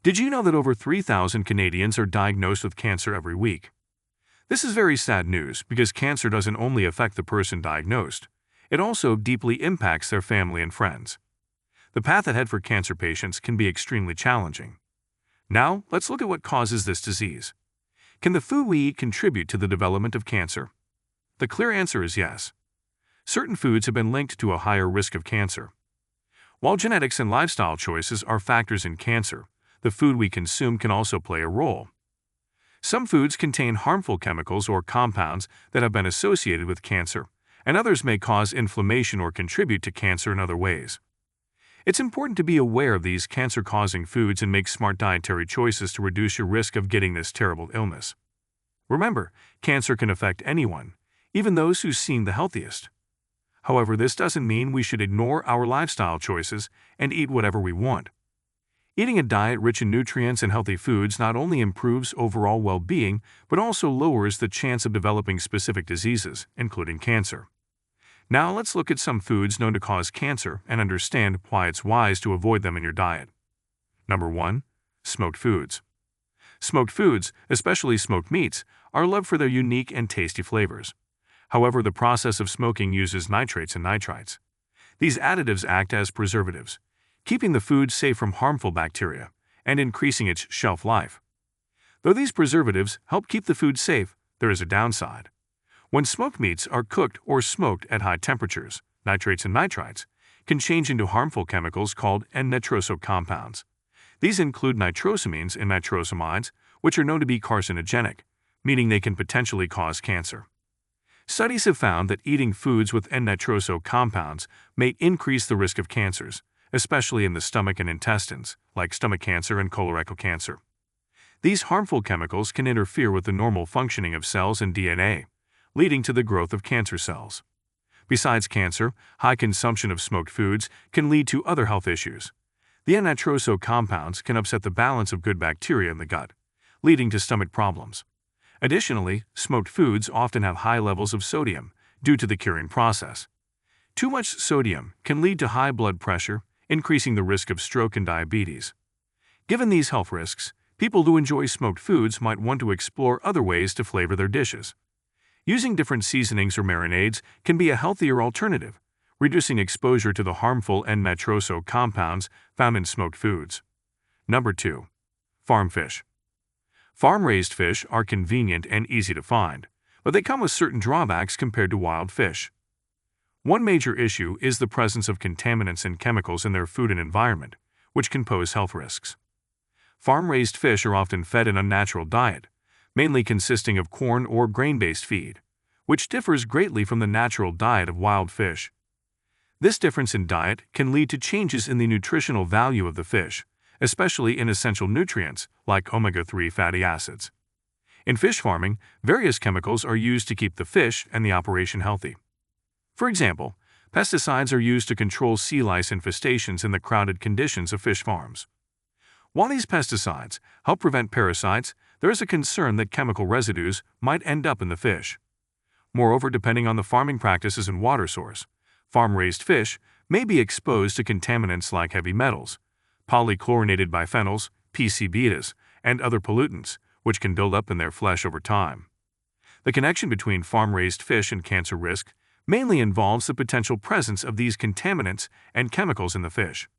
Did you know that over 3,000 Canadians are diagnosed with cancer every week? This is very sad news because cancer doesn't only affect the person diagnosed, it also deeply impacts their family and friends. The path ahead for cancer patients can be extremely challenging. Now, let's look at what causes this disease. Can the food we eat contribute to the development of cancer? The clear answer is yes. Certain foods have been linked to a higher risk of cancer. While genetics and lifestyle choices are factors in cancer, the food we consume can also play a role. Some foods contain harmful chemicals or compounds that have been associated with cancer, and others may cause inflammation or contribute to cancer in other ways. It's important to be aware of these cancer-causing foods and make smart dietary choices to reduce your risk of getting this terrible illness. Remember, cancer can affect anyone, even those who seem the healthiest. However, this doesn't mean we should ignore our lifestyle choices and eat whatever we want. Eating a diet rich in nutrients and healthy foods not only improves overall well-being, but also lowers the chance of developing specific diseases, including cancer. Now let's look at some foods known to cause cancer and understand why it's wise to avoid them in your diet. Number 1. Smoked foods. Smoked foods, especially smoked meats, are loved for their unique and tasty flavors. However, the process of smoking uses nitrates and nitrites. These additives act as preservatives, keeping the food safe from harmful bacteria and increasing its shelf life. Though these preservatives help keep the food safe, there is a downside. When smoked meats are cooked or smoked at high temperatures, nitrates and nitrites can change into harmful chemicals called N-nitroso compounds. These include nitrosamines and nitrosamides, which are known to be carcinogenic, meaning they can potentially cause cancer. Studies have found that eating foods with N-nitroso compounds may increase the risk of cancers, especially in the stomach and intestines, like stomach cancer and colorectal cancer. These harmful chemicals can interfere with the normal functioning of cells and DNA, leading to the growth of cancer cells. Besides cancer, high consumption of smoked foods can lead to other health issues. The N-nitroso compounds can upset the balance of good bacteria in the gut, leading to stomach problems. Additionally, smoked foods often have high levels of sodium due to the curing process. Too much sodium can lead to high blood pressure, increasing the risk of stroke and diabetes. Given these health risks, people who enjoy smoked foods might want to explore other ways to flavor their dishes. Using different seasonings or marinades can be a healthier alternative, reducing exposure to the harmful N-nitroso compounds found in smoked foods. Number 2. Farm fish. Farm-raised fish are convenient and easy to find, but they come with certain drawbacks compared to wild fish. One major issue is the presence of contaminants and chemicals in their food and environment, which can pose health risks. Farm-raised fish are often fed an unnatural diet, mainly consisting of corn or grain-based feed, which differs greatly from the natural diet of wild fish. This difference in diet can lead to changes in the nutritional value of the fish, especially in essential nutrients like omega-3 fatty acids. In fish farming, various chemicals are used to keep the fish and the operation healthy. For example, pesticides are used to control sea lice infestations in the crowded conditions of fish farms. While these pesticides help prevent parasites, there is a concern that chemical residues might end up in the fish. Moreover, depending on the farming practices and water source, farm-raised fish may be exposed to contaminants like heavy metals, polychlorinated biphenyls, PCBs, and other pollutants, which can build up in their flesh over time. The connection between farm-raised fish and cancer risk mainly involves the potential presence of these contaminants and chemicals in the fish.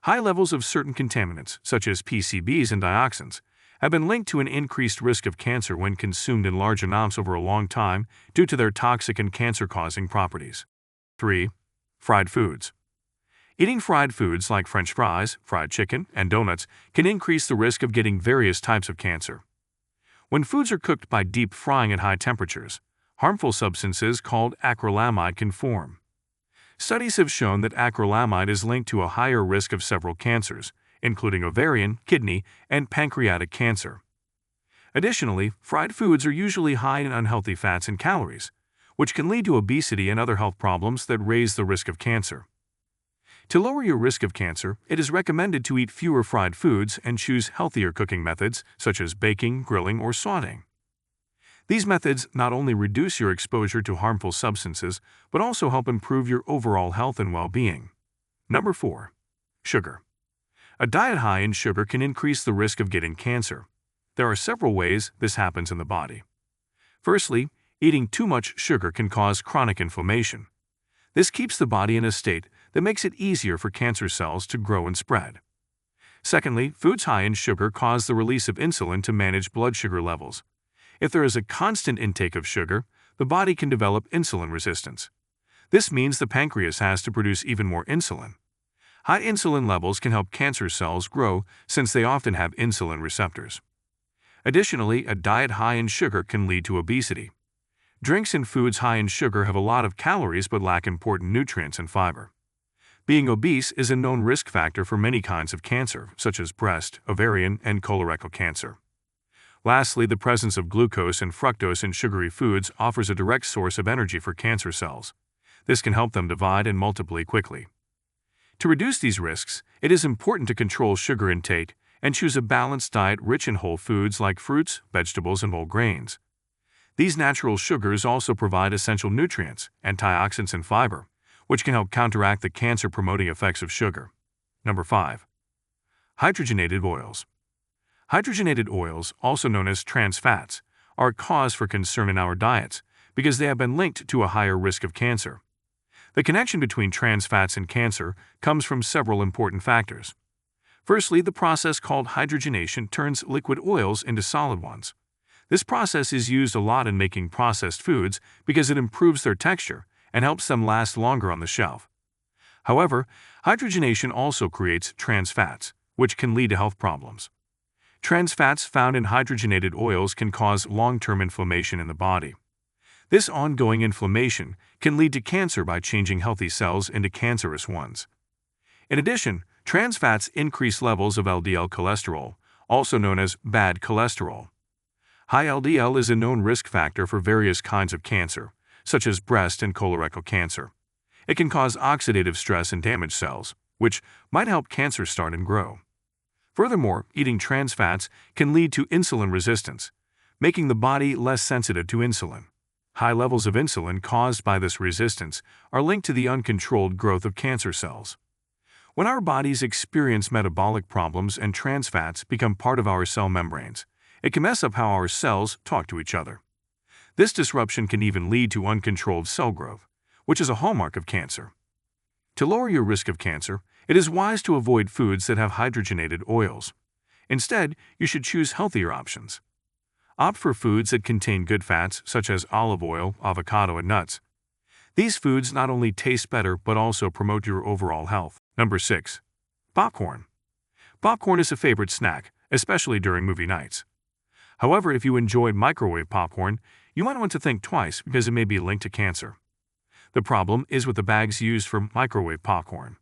High levels of certain contaminants, such as PCBs and dioxins, have been linked to an increased risk of cancer when consumed in large amounts over a long time due to their toxic and cancer-causing properties. 3. Fried foods. Eating fried foods like French fries, fried chicken, and donuts can increase the risk of getting various types of cancer. When foods are cooked by deep frying at high temperatures, harmful substances called acrylamide can form. Studies have shown that acrylamide is linked to a higher risk of several cancers, including ovarian, kidney, and pancreatic cancer. Additionally, fried foods are usually high in unhealthy fats and calories, which can lead to obesity and other health problems that raise the risk of cancer. To lower your risk of cancer, it is recommended to eat fewer fried foods and choose healthier cooking methods such as baking, grilling, or sautéing. These methods not only reduce your exposure to harmful substances, but also help improve your overall health and well-being. Number 4. Sugar. A diet high in sugar can increase the risk of getting cancer. There are several ways this happens in the body. Firstly, eating too much sugar can cause chronic inflammation. This keeps the body in a state that makes it easier for cancer cells to grow and spread. Secondly, foods high in sugar cause the release of insulin to manage blood sugar levels. If there is a constant intake of sugar, the body can develop insulin resistance. This means the pancreas has to produce even more insulin. High insulin levels can help cancer cells grow since they often have insulin receptors. Additionally, a diet high in sugar can lead to obesity. Drinks and foods high in sugar have a lot of calories but lack important nutrients and fiber. Being obese is a known risk factor for many kinds of cancer, such as breast, ovarian, and colorectal cancer. Lastly, the presence of glucose and fructose in sugary foods offers a direct source of energy for cancer cells. This can help them divide and multiply quickly. To reduce these risks, it is important to control sugar intake and choose a balanced diet rich in whole foods like fruits, vegetables, and whole grains. These natural sugars also provide essential nutrients, antioxidants, and fiber, which can help counteract the cancer-promoting effects of sugar. Number 5. Hydrogenated oils. Hydrogenated oils, also known as trans fats, are a cause for concern in our diets because they have been linked to a higher risk of cancer. The connection between trans fats and cancer comes from several important factors. Firstly, the process called hydrogenation turns liquid oils into solid ones. This process is used a lot in making processed foods because it improves their texture and helps them last longer on the shelf. However, hydrogenation also creates trans fats, which can lead to health problems. Trans fats found in hydrogenated oils can cause long-term inflammation in the body. This ongoing inflammation can lead to cancer by changing healthy cells into cancerous ones. In addition, trans fats increase levels of LDL cholesterol, also known as bad cholesterol. High LDL is a known risk factor for various kinds of cancer, such as breast and colorectal cancer. It can cause oxidative stress and damage cells, which might help cancer start and grow. Furthermore, eating trans fats can lead to insulin resistance, making the body less sensitive to insulin. High levels of insulin caused by this resistance are linked to the uncontrolled growth of cancer cells. When our bodies experience metabolic problems and trans fats become part of our cell membranes, it can mess up how our cells talk to each other. This disruption can even lead to uncontrolled cell growth, which is a hallmark of cancer. To lower your risk of cancer, it is wise to avoid foods that have hydrogenated oils. Instead, you should choose healthier options. Opt for foods that contain good fats such as olive oil, avocado, and nuts. These foods not only taste better but also promote your overall health. Number 6. Popcorn. Popcorn is a favorite snack, especially during movie nights. However, if you enjoy microwave popcorn, you might want to think twice because it may be linked to cancer. The problem is with the bags used for microwave popcorn.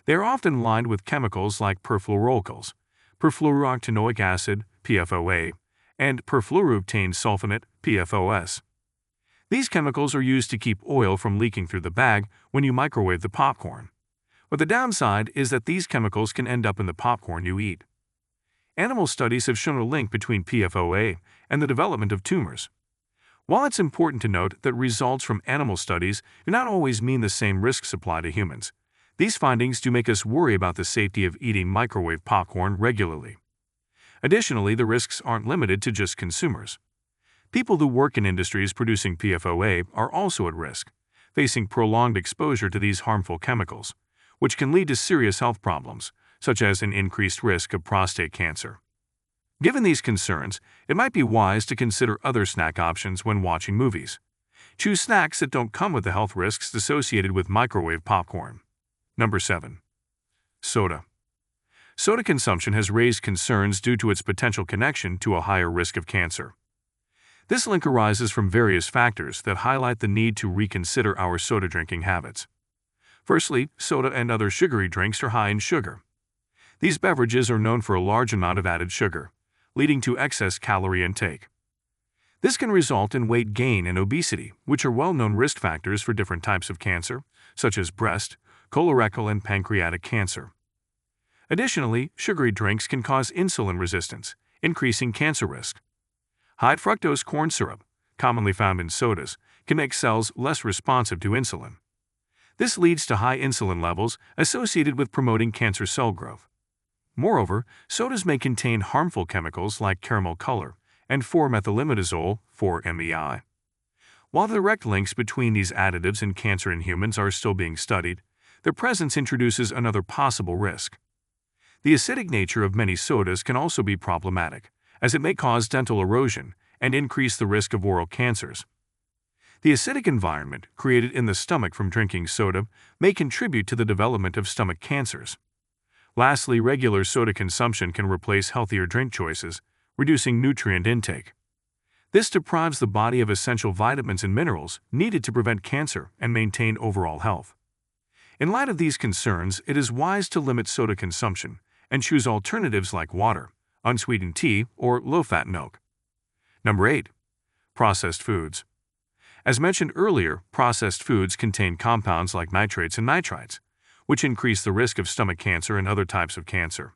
They are often lined with chemicals like perfluoroalkyls, perfluorooctanoic acid, PFOA, and perfluorooctane sulfonate, PFOS. These chemicals are used to keep oil from leaking through the bag when you microwave the popcorn. But the downside is that these chemicals can end up in the popcorn you eat. Animal studies have shown a link between PFOA and the development of tumors. While it's important to note that results from animal studies do not always mean the same risks apply to humans, these findings do make us worry about the safety of eating microwave popcorn regularly. Additionally, the risks aren't limited to just consumers. People who work in industries producing PFOA are also at risk, facing prolonged exposure to these harmful chemicals, which can lead to serious health problems, such as an increased risk of prostate cancer. Given these concerns, it might be wise to consider other snack options when watching movies. Choose snacks that don't come with the health risks associated with microwave popcorn. Number 7. Soda. Soda consumption has raised concerns due to its potential connection to a higher risk of cancer. This link arises from various factors that highlight the need to reconsider our soda drinking habits. Firstly, soda and other sugary drinks are high in sugar. These beverages are known for a large amount of added sugar, leading to excess calorie intake. This can result in weight gain and obesity, which are well-known risk factors for different types of cancer, such as breast, colorectal, and pancreatic cancer. Additionally, sugary drinks can cause insulin resistance, increasing cancer risk. High fructose corn syrup, commonly found in sodas, can make cells less responsive to insulin. This leads to high insulin levels associated with promoting cancer cell growth. Moreover, sodas may contain harmful chemicals like caramel color and 4-methylimidazole, 4-MeI. While the direct links between these additives and cancer in humans are still being studied, their presence introduces another possible risk. The acidic nature of many sodas can also be problematic, as it may cause dental erosion and increase the risk of oral cancers. The acidic environment created in the stomach from drinking soda may contribute to the development of stomach cancers. Lastly, regular soda consumption can replace healthier drink choices, reducing nutrient intake. This deprives the body of essential vitamins and minerals needed to prevent cancer and maintain overall health. In light of these concerns, it is wise to limit soda consumption and choose alternatives like water, unsweetened tea, or low-fat milk. Number 8. Processed foods. As mentioned earlier, processed foods contain compounds like nitrates and nitrites, which increase the risk of stomach cancer and other types of cancer.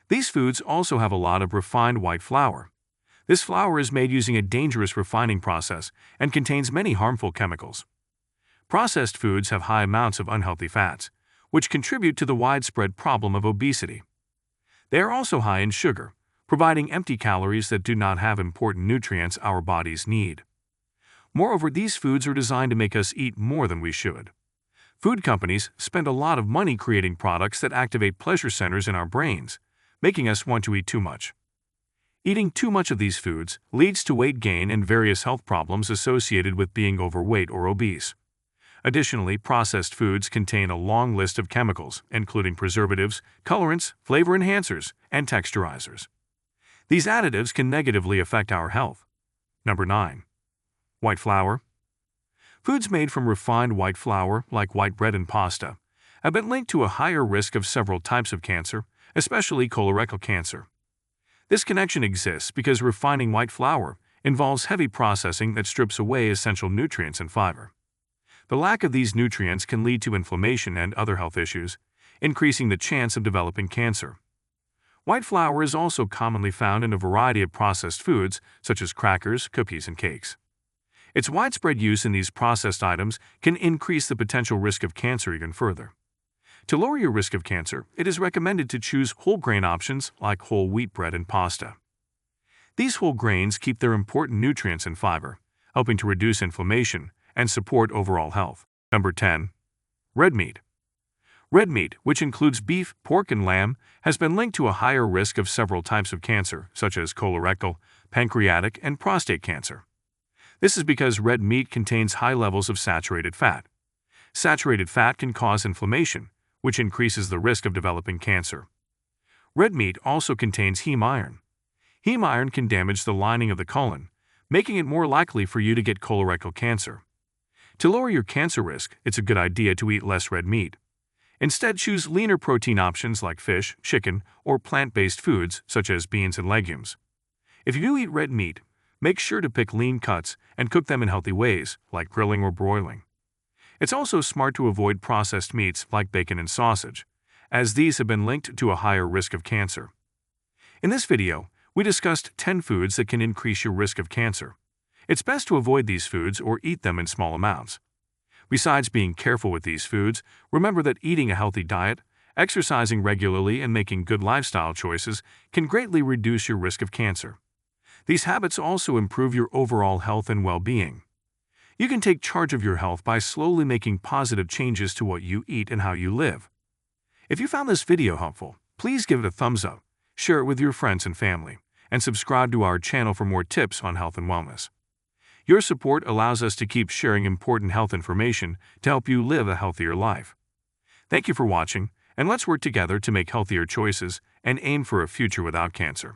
These foods also have a lot of refined white flour. This flour is made using a dangerous refining process and contains many harmful chemicals. Processed foods have high amounts of unhealthy fats, which contribute to the widespread problem of obesity. They are also high in sugar, providing empty calories that do not have important nutrients our bodies need. Moreover, these foods are designed to make us eat more than we should. Food companies spend a lot of money creating products that activate pleasure centers in our brains, making us want to eat too much. Eating too much of these foods leads to weight gain and various health problems associated with being overweight or obese. Additionally, processed foods contain a long list of chemicals, including preservatives, colorants, flavor enhancers, and texturizers. These additives can negatively affect our health. Number 9. White flour. Foods made from refined white flour, like white bread and pasta, have been linked to a higher risk of several types of cancer, especially colorectal cancer. This connection exists because refining white flour involves heavy processing that strips away essential nutrients and fiber. The lack of these nutrients can lead to inflammation and other health issues, increasing the chance of developing cancer. White flour is also commonly found in a variety of processed foods, such as crackers, cookies, and cakes. Its widespread use in these processed items can increase the potential risk of cancer even further. To lower your risk of cancer, it is recommended to choose whole grain options like whole wheat bread and pasta. These whole grains keep their important nutrients and fiber, helping to reduce inflammation and support overall health. Number 10. Red meat. Red meat, which includes beef, pork, and lamb, has been linked to a higher risk of several types of cancer, such as colorectal, pancreatic, and prostate cancer. This is because red meat contains high levels of saturated fat. Saturated fat can cause inflammation, which increases the risk of developing cancer. Red meat also contains heme iron. Heme iron can damage the lining of the colon, making it more likely for you to get colorectal cancer. To lower your cancer risk, it's a good idea to eat less red meat. Instead, choose leaner protein options like fish, chicken, or plant-based foods such as beans and legumes. If you do eat red meat, make sure to pick lean cuts and cook them in healthy ways, like grilling or broiling. It's also smart to avoid processed meats like bacon and sausage, as these have been linked to a higher risk of cancer. In this video, we discussed 10 foods that can increase your risk of cancer. It's best to avoid these foods or eat them in small amounts. Besides being careful with these foods, remember that eating a healthy diet, exercising regularly, and making good lifestyle choices can greatly reduce your risk of cancer. These habits also improve your overall health and well-being. You can take charge of your health by slowly making positive changes to what you eat and how you live. If you found this video helpful, please give it a thumbs up, share it with your friends and family, and subscribe to our channel for more tips on health and wellness. Your support allows us to keep sharing important health information to help you live a healthier life. Thank you for watching, and let's work together to make healthier choices and aim for a future without cancer.